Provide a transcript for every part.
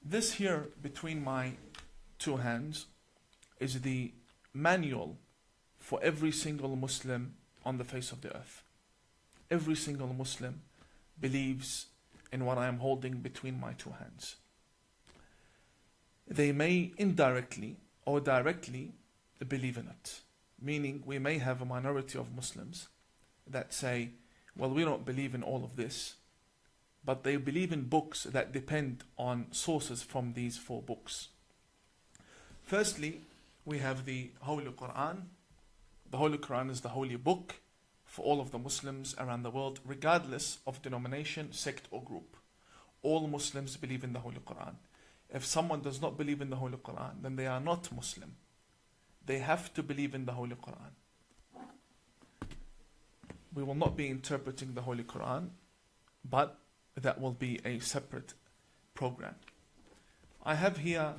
This here between my two hands is the manual for every single Muslim on the face of the earth. Every single Muslim believes in what I am holding between my two hands. They may indirectly or directly believe in it. Meaning we may have a minority of Muslims that say, well, we don't believe in all of this, but they believe in books that depend on sources from these four books. Firstly, we have the Holy Quran. The Holy Quran is the holy book for all of the Muslims around the world, regardless of denomination, sect or group. All Muslims believe in the Holy Quran. If someone does not believe in the Holy Quran, then they are not Muslim. They have to believe in the Holy Quran. We will not be interpreting the Holy Quran, but that will be a separate program. I have here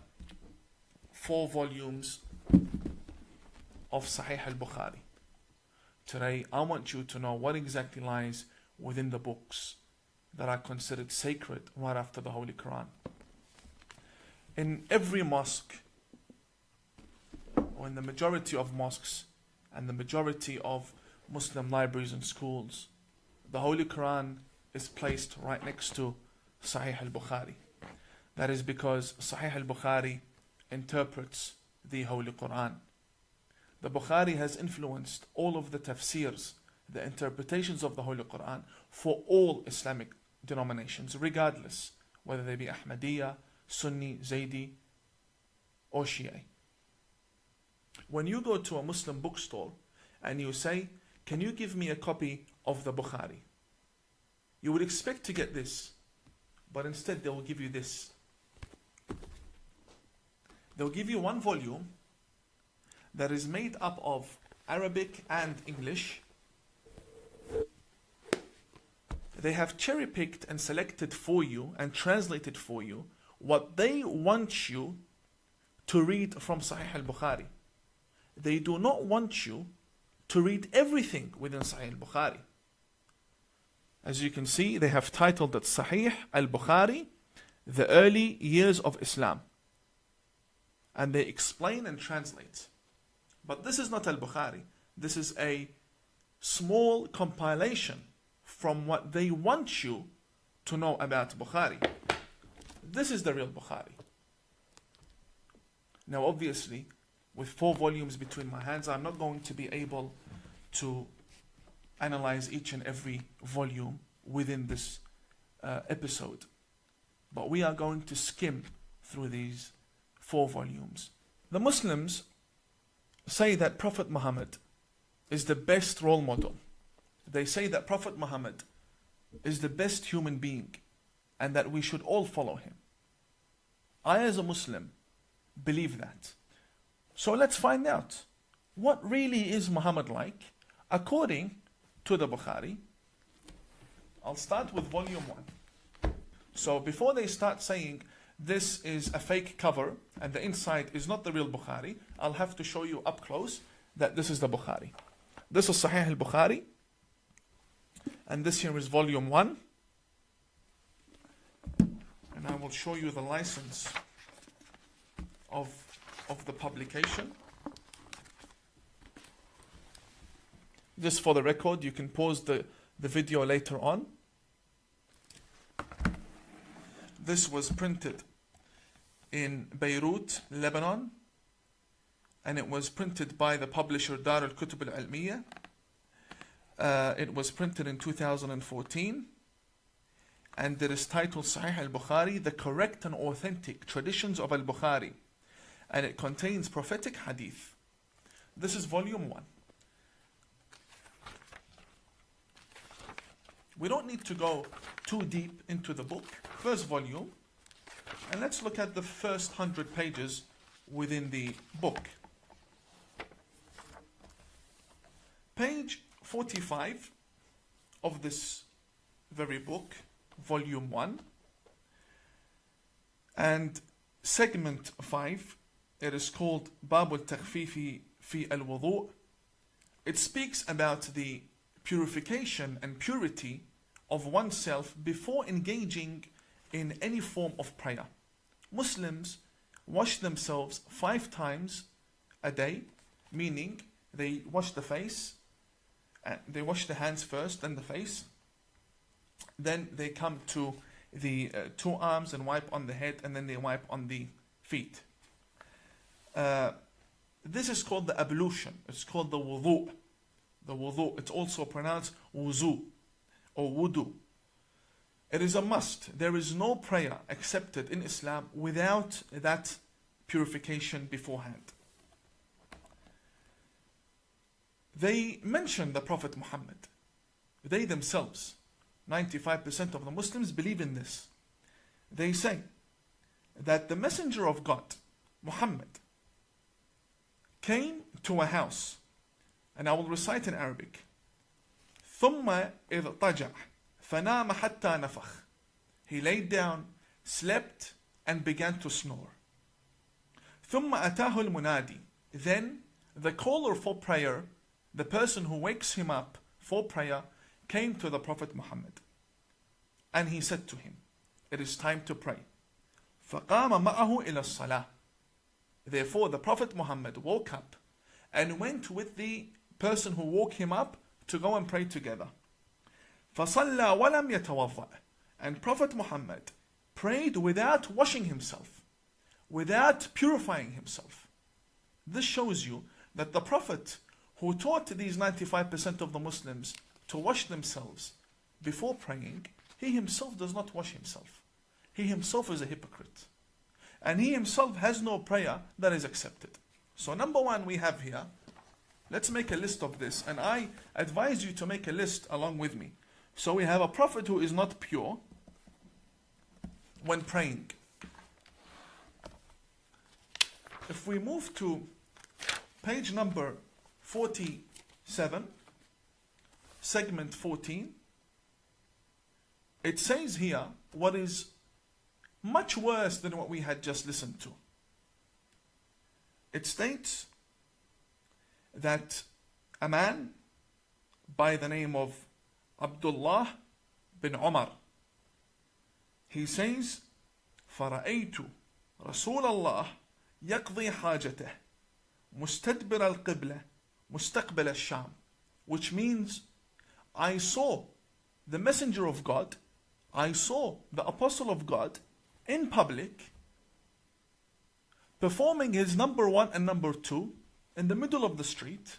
4 volumes of Sahih al-Bukhari. Today, I want you to know what exactly lies within the books that are considered sacred right after the Holy Quran. In every mosque, or in the majority of mosques and the majority of Muslim libraries and schools, the Holy Quran is placed right next to Sahih al-Bukhari. That is because Sahih al-Bukhari interprets the Holy Quran. The Bukhari has influenced all of the tafsirs, the interpretations of the Holy Quran for all Islamic denominations, regardless whether they be Ahmadiyya, Sunni, Zaydi, or Shia. When you go to a Muslim bookstore and you say, can you give me a copy of the Bukhari? You would expect to get this, but instead they will give you this. They'll give you one volume that is made up of Arabic and English. They have cherry-picked and selected for you and translated for you what they want you to read from Sahih al-Bukhari. They do not want you to read everything within Sahih al-Bukhari. As you can see, they have titled it Sahih al-Bukhari, the early years of Islam. And they explain and translate. But this is not al-Bukhari. This is a small compilation from what they want you to know about Bukhari. This is the real Bukhari. Now obviously, with 4 volumes between my hands, I'm not going to be able to analyze each and every volume within this episode. But we are going to skim through these 4 volumes. The Muslims say that Prophet Muhammad is the best role model. They say that Prophet Muhammad is the best human being and that we should all follow him. I as a Muslim believe that. So let's find out, what really is Muhammad like according to the Bukhari? I'll start with volume 1. So before they start saying this is a fake cover and the inside is not the real Bukhari, I'll have to show you up close that this is the Bukhari. This is Sahih al-Bukhari, and this here is volume 1. And I will show you the license of the publication. Just for the record, you can pause the video later on. This was printed in Beirut, Lebanon, and it was printed by the publisher Dar al-Kutub al-Almiya. It was printed in 2014, and it is titled Sahih al-Bukhari, the correct and authentic traditions of al-Bukhari, and it contains prophetic hadith. This is volume 1. We don't need to go too deep into the book. First volume, and let's look at the first 100 pages within the book. Page 45 of this very book, volume 1, and segment 5, it is called Bab al-Takhfifi fi al-Wudu'. It speaks about the purification and purity of oneself before engaging in any form of prayer. Muslims wash themselves 5 times a day, meaning they wash the face, they wash the hands first, then the face. Then they come to the 2 arms and wipe on the head, and then they wipe on the feet. This is called the ablution. It's called the wudu. The wudu. It's also pronounced wuzu or wudu. It is a must. There is no prayer accepted in Islam without that purification beforehand. They mention the Prophet Muhammad. They themselves, 95% of the Muslims believe in this. They say that the Messenger of God, Muhammad, came to a house, and I will recite in Arabic. ثم اضطجع فنام حتى نفخ. He laid down, slept, and began to snore. ثم أتاه المنادي. Then the caller for prayer, the person who wakes him up for prayer, came to the Prophet Muhammad. And he said to him, it is time to pray. فقام معه إلى الصلاة. Therefore the Prophet Muhammad woke up and went with the person who woke him up to go and pray together. فصلى ولم يتوضأ. And Prophet Muhammad prayed without washing himself, without purifying himself. This shows you that the Prophet who taught these 95% of the Muslims to wash themselves before praying, he himself does not wash himself. He himself is a hypocrite. And he himself has no prayer that is accepted. So number 1 we have here, let's make a list of this, and I advise you to make a list along with me. So we have a prophet who is not pure when praying. If we move to page number 47, segment 14, it says here what is much worse than what we had just listened to. It states that a man by the name of Abdullah bin Umar, he says, فَرَأَيْتُ رَسُولَ اللَّهِ يَقْضِي حَاجَتَهِ مُسْتَدْبِرَ الْقِبْلَةِ مُسْتَقْبِلَ الشَّامِ, which means I saw the messenger of God, I saw the apostle of God in public performing his number 1 and number 2 in the middle of the street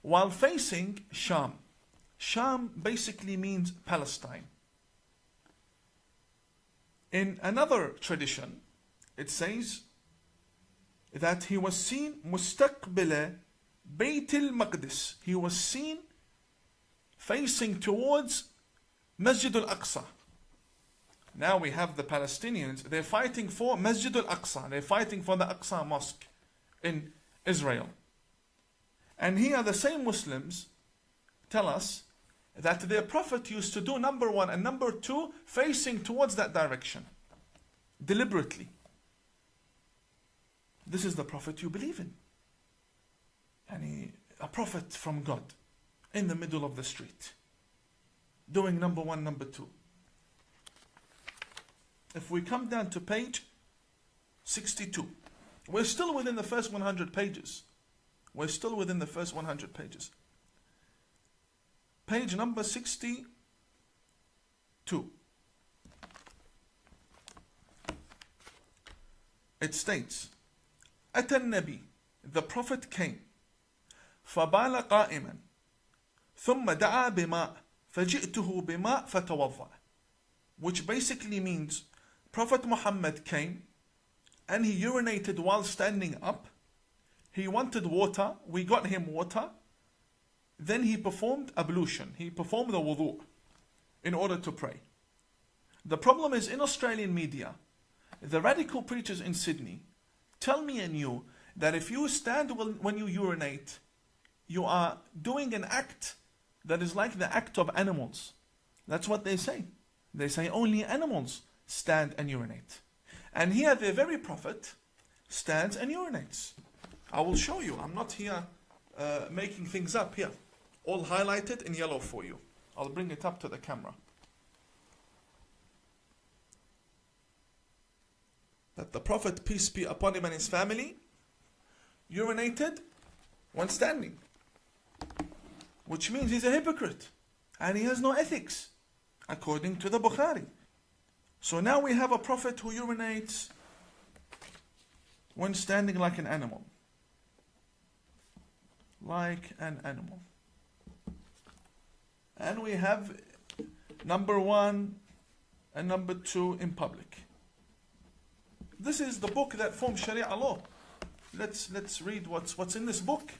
while facing Sham. Sham basically means Palestine. In another tradition, it says that he was seen مستقبل بيت المقدس. He was seen facing towards Masjid al-Aqsa. Now we have the Palestinians, they're fighting for Masjid al-Aqsa. They're fighting for the Aqsa Mosque in Israel. And here the same Muslims tell us that their Prophet used to do number 1 and number 2 facing towards that direction. Deliberately. This is the Prophet you believe in. And a Prophet from God in the middle of the street. Doing number 1, number 2. If we come down to page 62, we're still within the first 100 pages. We're still within the first 100 pages. Page number 62. It states, أتى النبي, the Prophet came, فبال قائما, ثم دعا بماء, فجئته بماء فتوضأ. Which basically means Prophet Muhammad came and he urinated while standing up. He wanted water, we got him water. Then he performed ablution, he performed the wudu in order to pray. The problem is in Australian media, the radical preachers in Sydney tell me and you that if you stand when you urinate, you are doing an act that is like the act of animals. That's what they say. They say only animals stand and urinate. And here the very Prophet stands and urinates. I will show you. I'm not here making things up here. All highlighted in yellow for you. I'll bring it up to the camera. that the Prophet, peace be upon him and his family, urinated when standing. Which means he's a hypocrite. And he has no ethics, according to the Bukhari. So now we have a Prophet who urinates when standing like an animal. Like an animal. And we have number 1 and number 2 in public. This is the book that forms Sharia law. Let's read what's in this book.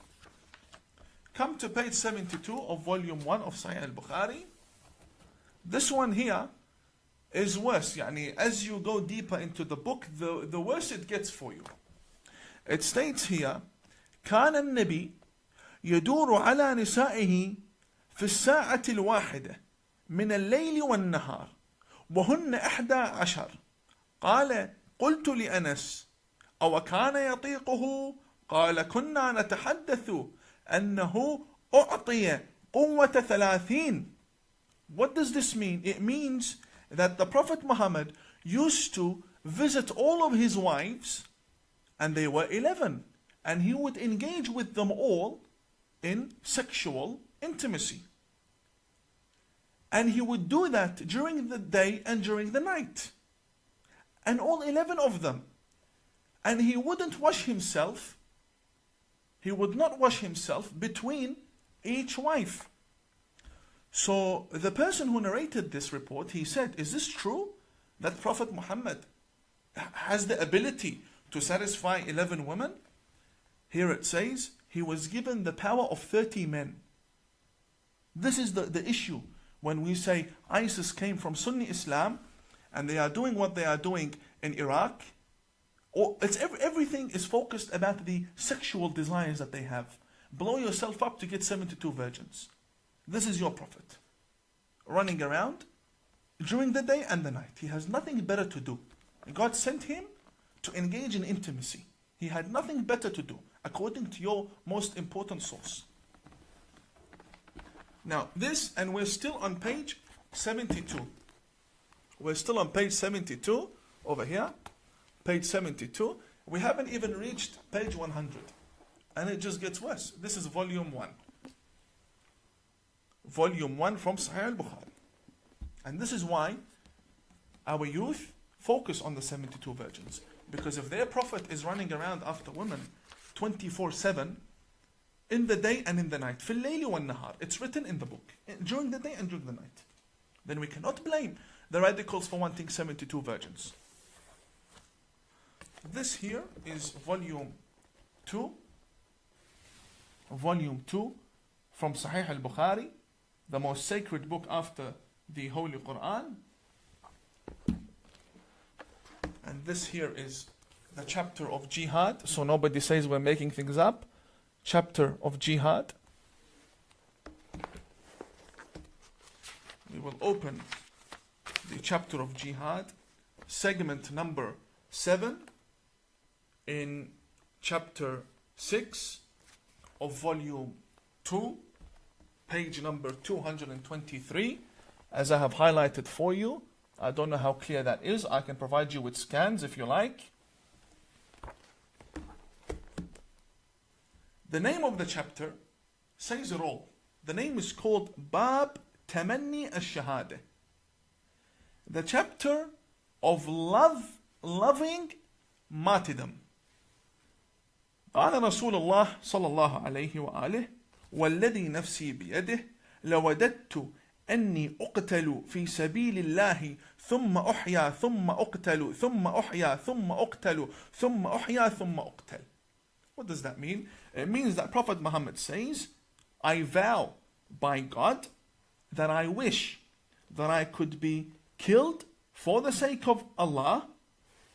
Come to page 72 of volume 1 of Sahih al-Bukhari. This one here is worse. Yani, as you go deeper into the book, the worse it gets for you. It states here, كان النبي يدور على نسائه في الساعة الواحدة من الليل والنهار وهن 11. قال قلت لأنس أو كان يطيقه؟ قال كنا نتحدث أنه أعطي قوة 30. What does this mean? It means that the Prophet Muhammad used to visit all of his wives, and they were 11, and he would engage with them all in sexual intimacy. And he would do that during the day and during the night. And all 11 of them. And he wouldn't wash himself. He would not wash himself between each wife. So the person who narrated this report, he said, is this true? That Prophet Muhammad has the ability to satisfy 11 women? Here it says, he was given the power of 30 men. This is the issue. When we say ISIS came from Sunni Islam, and they are doing what they are doing in Iraq, everything is focused about the sexual desires that they have. Blow yourself up to get 72 virgins. This is your Prophet, running around during the day and the night. He has nothing better to do. God sent him to engage in intimacy. He had nothing better to do, according to your most important source. Now this, and we're still on page 72. We're still on page 72, over here, page 72. We haven't even reached page 100. And it just gets worse. This is volume 1. Volume 1 from Sahih al-Bukhari. And this is why our youth focus on the 72 virgins. Because if their Prophet is running around after women 24/7, in the day and in the night, في الليل والنهار, it's written in the book, during the day and during the night, then we cannot blame the radicals for wanting 72 virgins. This here is volume 2 from Sahih al-Bukhari, the most sacred book after the Holy Quran. And this here is the chapter of jihad, so nobody says we're making things up. Chapter of jihad. We will open the chapter of jihad, segment number 7 in chapter 6 of volume 2, page number 223, as I have highlighted for you. I don't know how clear that is. I can provide you with scans if you like. The name of the chapter says it all. The name is called Bab Tamanni al-Shahada. The chapter of loving martyrdom. قال رسول الله صلى الله عليه وآله والذي نفسي بيده لوددت أني أقتل في سبيل الله ثم أحيا ثم أقتل ثم أحيا ثم أقتل ثم أحيا ثم أقتل. What does that mean? It means that Prophet Muhammad says, I vow by God that I wish that I could be killed for the sake of Allah,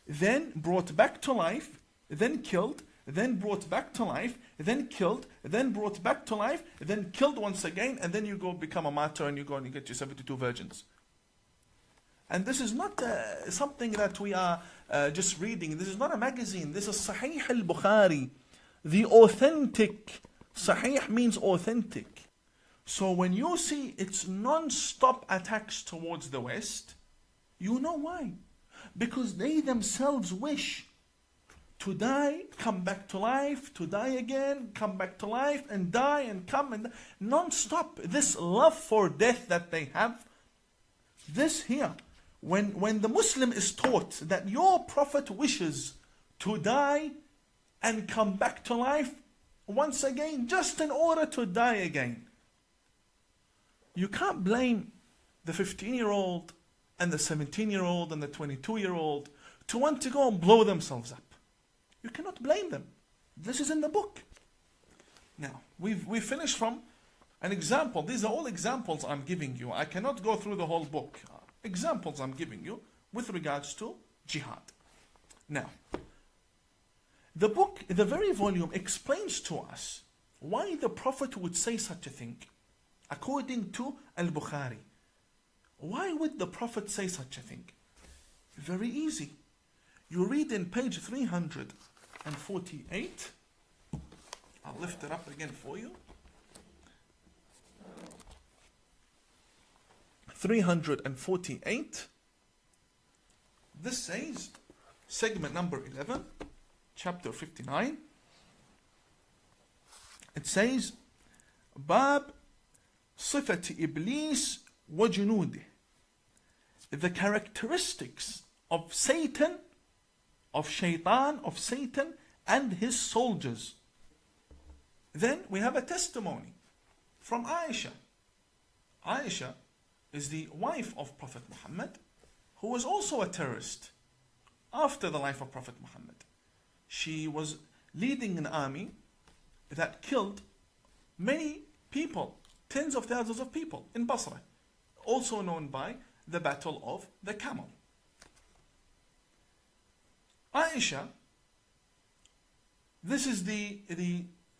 then brought back to life, then killed, then brought back to life, then killed, then brought back to life, then killed once again, and then you go become a martyr and you go and you get your 72 virgins. And this is not something that we are just reading. This is not a magazine. This is Sahih al-Bukhari. The authentic. Sahih means authentic. So when you see its non-stop attacks towards the West, you know why. Because they themselves wish to die, come back to life, to die again, come back to life, and die and come and non-stop. This love for death that they have, this here, when the Muslim is taught that your Prophet wishes to die and come back to life once again, just in order to die again, you can't blame the 15-year-old and the 17-year-old and the 22-year-old to want to go and blow themselves up. You cannot blame them. This is in the book. Now, we finished from an example. These are all examples I'm giving you. I cannot go through the whole book. Examples I'm giving you with regards to jihad. Now, the book, the very volume, explains to us why the Prophet would say such a thing. According to Al-Bukhari. Why would the Prophet say such a thing? Very easy. You read in page 348. I'll lift it up again for you. 348. This says, segment number 11, chapter 59. It says, Bab Sifat Iblis wa Junudih. The characteristics of Satan, of Shaitan, of Satan and his soldiers. Then we have a testimony from Aisha. Aisha is the wife of Prophet Muhammad, who was also a terrorist after the life of Prophet Muhammad. She was leading an army that killed many people, tens of thousands of people in Basra, also known by the Battle of the Camel. Aisha, this is the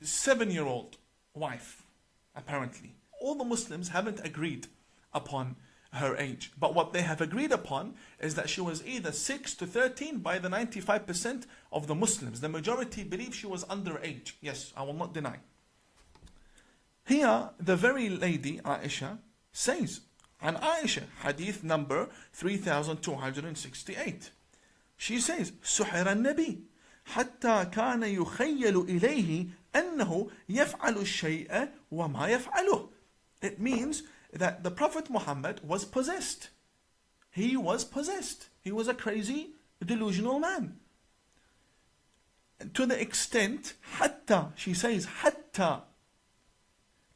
7-year-old wife, apparently. All the Muslims haven't agreed upon her age, but what they have agreed upon is that she was either 6 to 13 by the 95% of the Muslims. The majority believe she was underage. Yes, I will not deny. Here, the very lady, Aisha, says, and Aisha, hadith number 3268. She says, سحر النبي حتى كان يخيل إليه أنه يفعل الشيء وما يفعله. It means that the Prophet Muhammad was possessed. He was possessed. He was a crazy, delusional man. To the extent, حتى, she says, حتى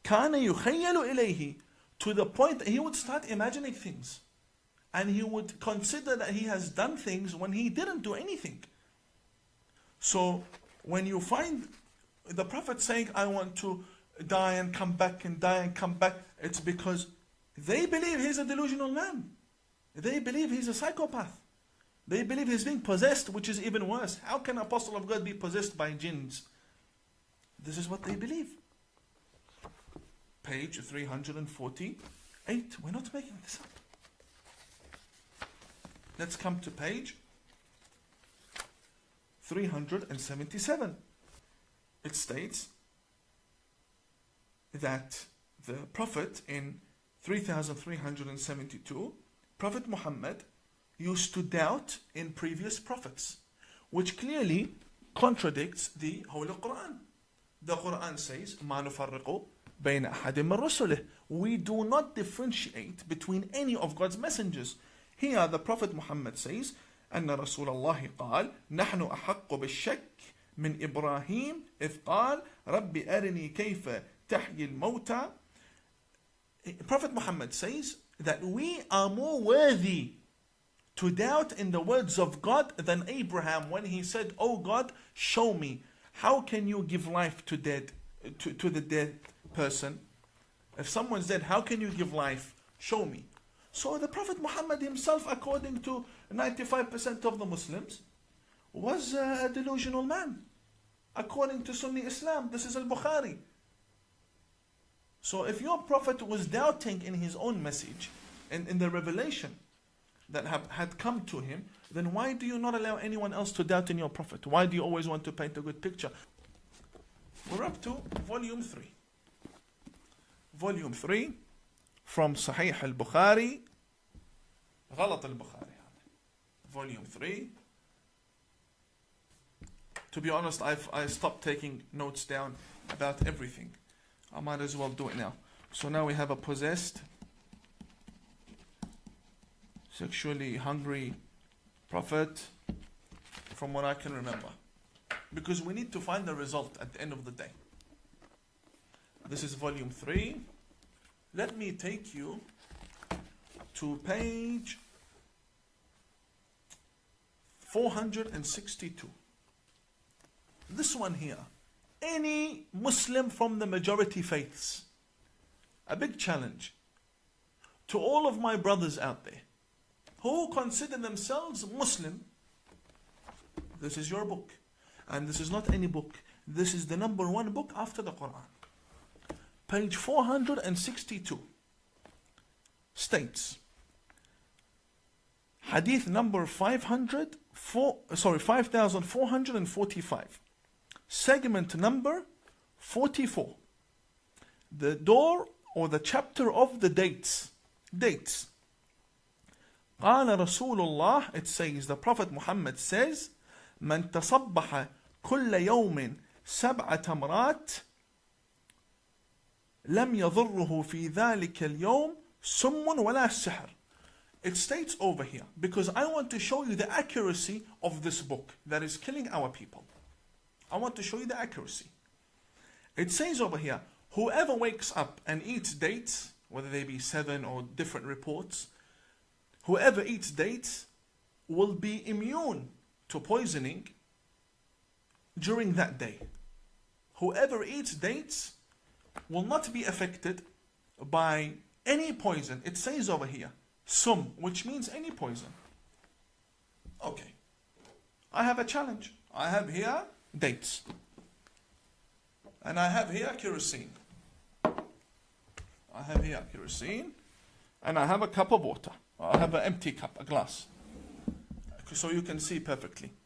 كان يخيل إليه, to the point that he would start imagining things. And he would consider that he has done things when he didn't do anything. So when you find the Prophet saying, I want to die and come back and die and come back, it's because they believe he's a delusional man. They believe he's a psychopath. They believe he's being possessed, which is even worse. How can an apostle of God be possessed by jinns? This is what they believe. Page 348. We're not making this up. Let's come to page 377. It states that the Prophet in 3372, Prophet Muhammad used to doubt in previous prophets, which clearly contradicts the Holy Quran. The Quran says, مَا نُفَرِّقُ بَيْنَ أَحَدٍ مِّن رُسُلِهِ. We do not differentiate between any of God's messengers. Here the Prophet Muhammad says, أن رسول الله قال نحن أحق بالشك من إبراهيم إذ قال رب أرني كيف تحيي الموتى. Prophet Muhammad says that we are more worthy to doubt in the words of God than Abraham when he said, Oh God, show me, how can you give life to the dead person? If someone's dead, how can you give life? Show me. So the Prophet Muhammad himself, according to 95% of the Muslims, was a delusional man. According to Sunni Islam, this is Al-Bukhari. So if your Prophet was doubting in his own message, in the revelation that had come to him, then why do you not allow anyone else to doubt in your Prophet? Why do you always want to paint a good picture? We're up to volume 3. Volume 3 from Sahih al-Bukhari, غلط al-Bukhari. volume 3. To be honest, I stopped taking notes down about everything. I might as well do it now. So now we have a possessed, sexually hungry prophet, from what I can remember. Because we need to find the result at the end of the day. This is volume 3. Let me take you to page 462. This one here. Any Muslim from the majority faiths. A big challenge to all of my brothers out there who consider themselves Muslim. This is your book. And this is not any book. This is the #1 book after the Quran. Page 462 states, Hadith number 5445, segment number 44. The door or the chapter of the dates. Dates. قال رسول الله, it says, the Prophet Muhammad says, من تصبح كل يوم 7 تمرات لم يضره في ذلك اليوم سم ولا سحر. It states over here, because I want to show you the accuracy of this book that is killing our people. I want to show you the accuracy. It says over here, whoever wakes up and eats dates, whether they be 7 or different reports, whoever eats dates will be immune to poisoning during that day. Whoever eats dates will not be affected by any poison. It says over here, sum, which means any poison. Okay. I have a challenge. I have here dates. And I have here kerosene. I have here kerosene. And I have a cup of water. I have an empty cup, a glass. So you can see perfectly.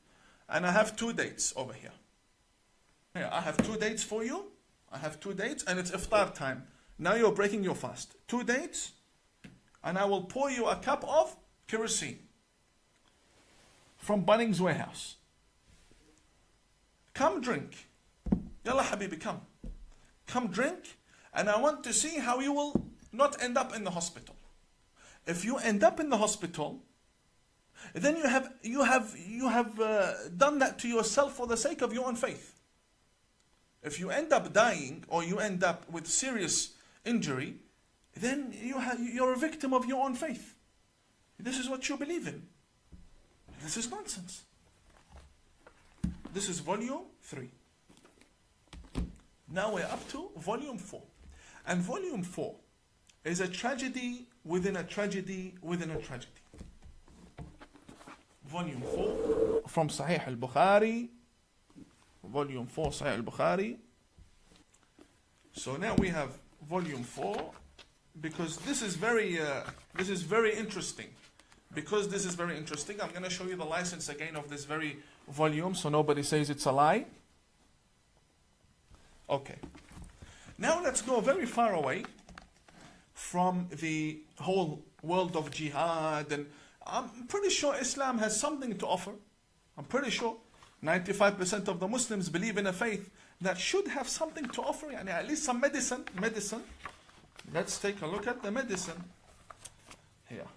And I have 2 dates over here. Here, I have 2 dates for you. I have 2 dates and it's iftar time. Now you're breaking your fast. 2 dates. And I will pour you a cup of kerosene from Bunnings Warehouse. Come drink. Yalla habibi, come. Come drink. And I want to see how you will not end up in the hospital. If you end up in the hospital, then you have done that to yourself for the sake of your own faith. If you end up dying or you end up with serious injury, then you're a victim of your own faith. This is what you believe in. This is nonsense. This is volume 3. Now we're up to volume 4. And volume 4 is a tragedy within a tragedy within a tragedy. Volume 4 from Sahih al-Bukhari. Volume 4, Sahih al-Bukhari. So now we have volume 4, because this is very interesting. Because this is very interesting, I'm going to show you the license again of this very volume, so nobody says it's a lie. Okay. Now let's go very far away from the whole world of jihad, and I'm pretty sure Islam has something to offer. I'm pretty sure 95% of the Muslims believe in a faith that should have something to offer, at least some medicine. Let's take a look at the medicine here.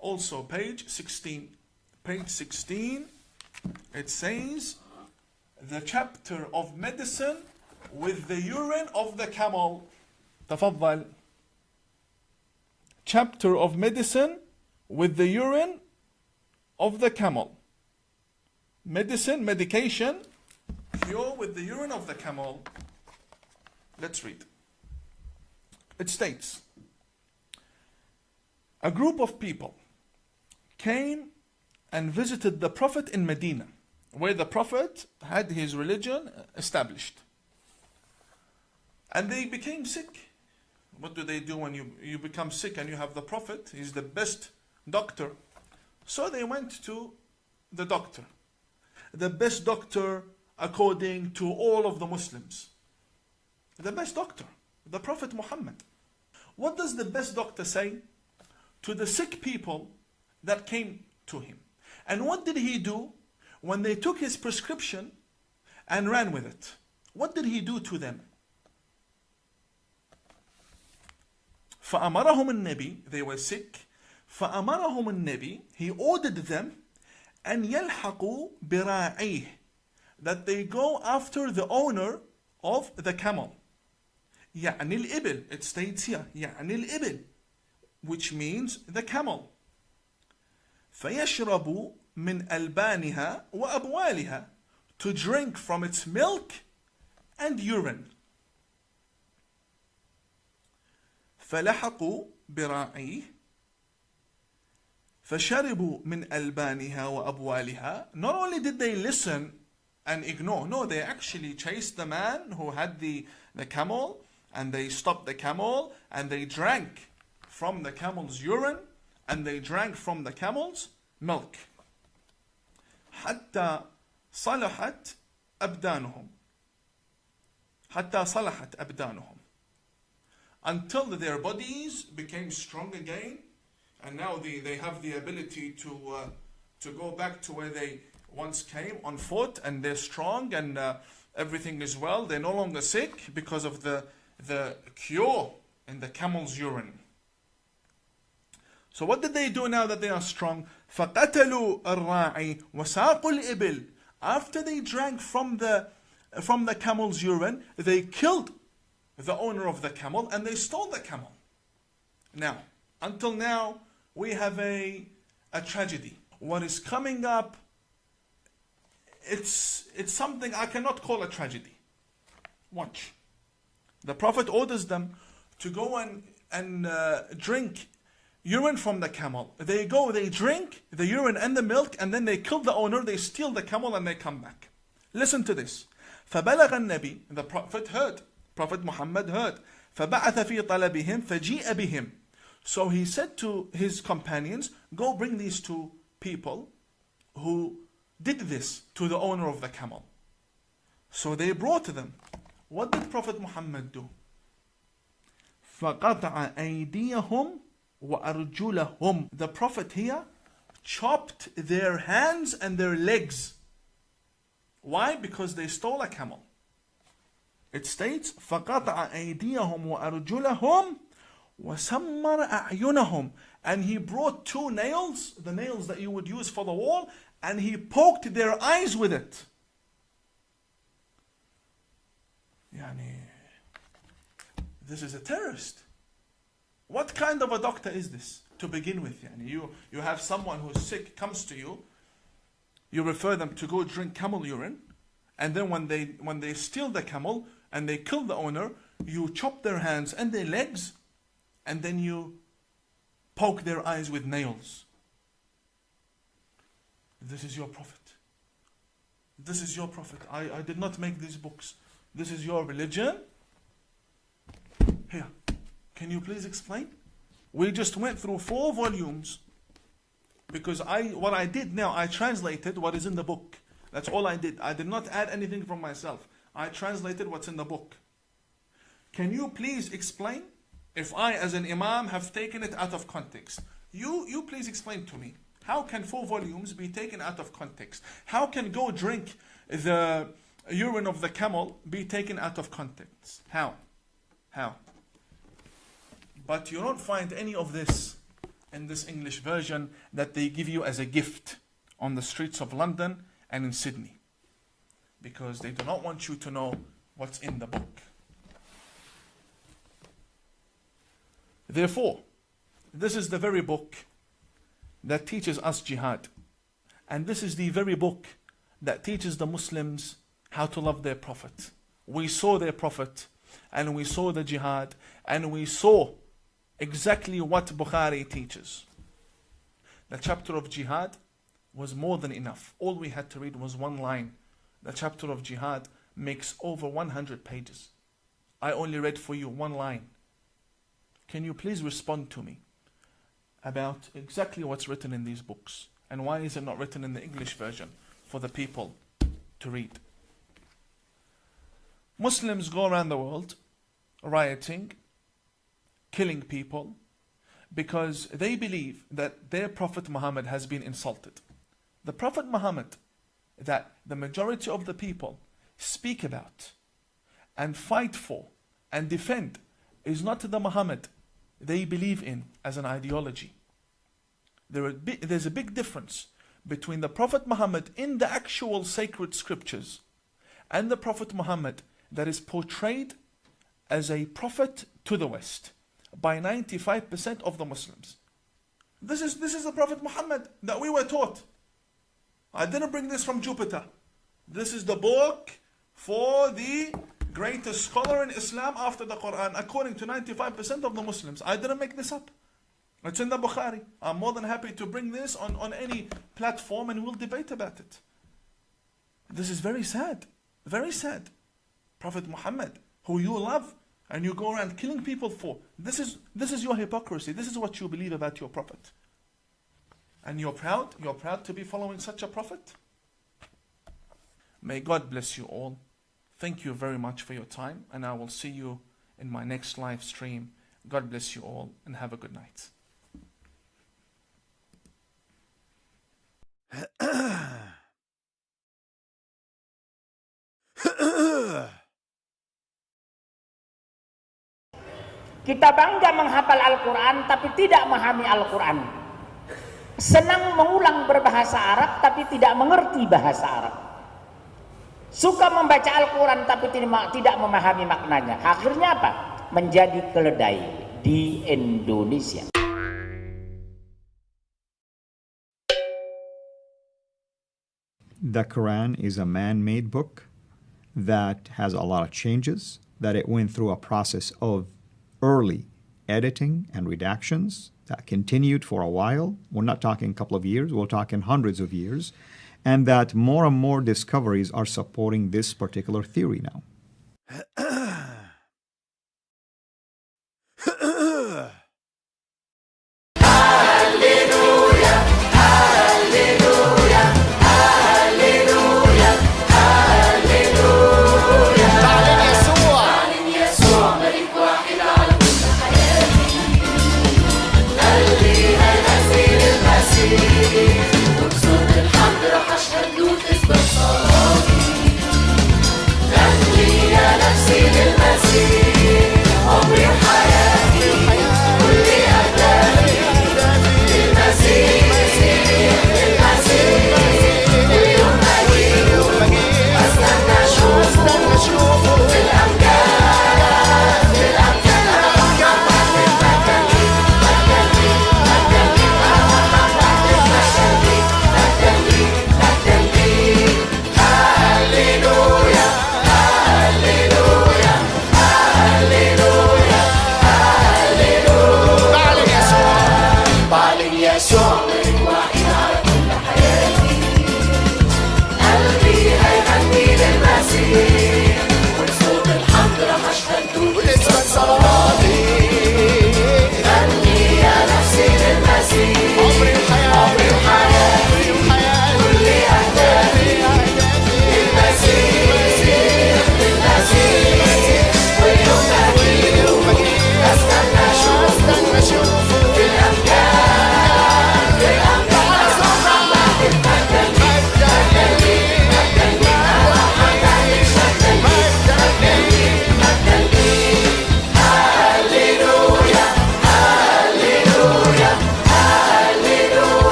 Also page 16. Page 16, it says, the chapter of medicine with the urine of the camel. تفضل. Chapter of medicine with the urine of the camel. Medicine, medication, cure with the urine of the camel. Let's read. It states, a group of people came and visited the Prophet in Medina, where the Prophet had his religion established. And they became sick. What do they do when you become sick and you have the Prophet? He's the best doctor. So they went to the doctor. The best doctor according to all of the Muslims. The best doctor, the Prophet Muhammad. What does the best doctor say? To the sick people, that came to him. And what did he do when they took his prescription and ran with it? What did he do to them? فأمرهم النبي, they were sick. فأمرهم النبي, he ordered them أن يلحقوا براعيه, that they go after the owner of the camel. يعني الإبل, it states here, يعني الإبل, which means the camel. فيشربوا من ألبانها وأبوالها, to drink from its milk and urine. فلحقوا براعيه فشربوا من ألبانها وأبوالها. Not only did they listen and ignore, no, they actually chased the man who had the camel, and they stopped the camel, and they drank from the camel's urine, and they drank from the camel's milk. حتى صلحت أبدانهم. حتى صلحت أبدانهم. Until their bodies became strong again, and now they have the ability to go back to where they once came on foot, and they're strong, and everything is well. They're no longer sick because of the cure in the camel's urine. So what did they do now that they are strong? فَقَتَلُوا الرَّاعِي وَسَاقُوا الْإِبِلِ. After they drank from the camel's urine, they killed the owner of the camel, and they stole the camel. Now, until now, we have a tragedy. What is coming up, it's something I cannot call a tragedy. Watch. The Prophet orders them to go and drink urine from the camel. They go, they drink the urine and the milk, and then they kill the owner, they steal the camel, and they come back. Listen to this. فَبَلَغَ النَّبِي, the Prophet heard. Prophet Muhammad heard. فَبَعَثَ فِي طَلَبِهِمْ فَجِيءَ بِهِمْ. So he said to his companions, go bring these two people who did this to the owner of the camel. So they brought them. What did Prophet Muhammad do? فَقَطَعَ أَيْدِيَهُمْ وَأَرْجُلَهُمْ. The Prophet here chopped their hands and their legs. Why? Because they stole a camel. It states, فَقَطَعَ أَيْدِيَهُمْ وَأَرْجُلَهُمْ وَسَمَّرَ أَعْيُنَهُمْ. And he brought two nails, the nails that you would use for the wall, and he poked their eyes with it. This is a terrorist. What kind of a doctor is this to begin with? You have someone who's sick, comes to you, you refer them to go drink camel urine, and then when they steal the camel and they kill the owner, you chop their hands and their legs, and then you poke their eyes with nails. This is your Prophet. This is your Prophet. I did not make these books. This is your religion. Here, can you please explain? We just went through 4 volumes, because what I did now, I translated what is in the book. That's all I did. I did not add anything from myself. I translated what's in the book. Can you please explain if I, as an imam, have taken it out of context? You please explain to me. How can 4 volumes be taken out of context? How can go drink the urine of the camel be taken out of context? How? But you don't find any of this in this English version that they give you as a gift on the streets of London and in Sydney, because they do not want you to know what's in the book. Therefore, this is the very book that teaches us jihad, and this is the very book that teaches the Muslims how to love their Prophet. We saw their Prophet, and we saw the jihad, and we saw exactly what Bukhari teaches. The chapter of jihad was more than enough. All we had to read was 1 line. The chapter of jihad makes over 100 pages. I only read for you 1 line. Can you please respond to me about exactly what's written in these books, and why is it not written in the English version for the people to read? Muslims go around the world rioting, killing people, because they believe that their Prophet Muhammad has been insulted. The Prophet Muhammad that the majority of the people speak about and fight for and defend is not the Muhammad they believe in as an ideology. There's a big difference between the Prophet Muhammad in the actual sacred scriptures and the Prophet Muhammad that is portrayed as a prophet to the West by 95% of the Muslims. This is the Prophet Muhammad that we were taught. I didn't bring this from Jupiter. This is the book for the greatest scholar in Islam after the Quran, according to 95% of the Muslims. I didn't make this up. It's in the Bukhari. I'm more than happy to bring this on any platform and we'll debate about it. This is very sad. Very sad. Prophet Muhammad, who you love and you go around killing people for. This is your hypocrisy. This is what you believe about your Prophet. And you're proud to be following such a Prophet? May God bless you all. Thank you very much for your time, and I will see you in my next live stream. God bless you all, and have a good night. Kita bangga menghafal Al-Quran tapi tidak memahami Al-Quran. Senang mengulang berbahasa Arab tapi tidak mengerti bahasa Arab. Suka membaca Al-Quran tapi tidak memahami maknanya. Akhirnya apa? Menjadi keledai di Indonesia. The Quran is a man-made book that has a lot of changes, that it went through a process of early editing and redactions that continued for a while. We're not talking a couple of years, we're talking hundreds of years, and that more and more discoveries are supporting this particular theory now.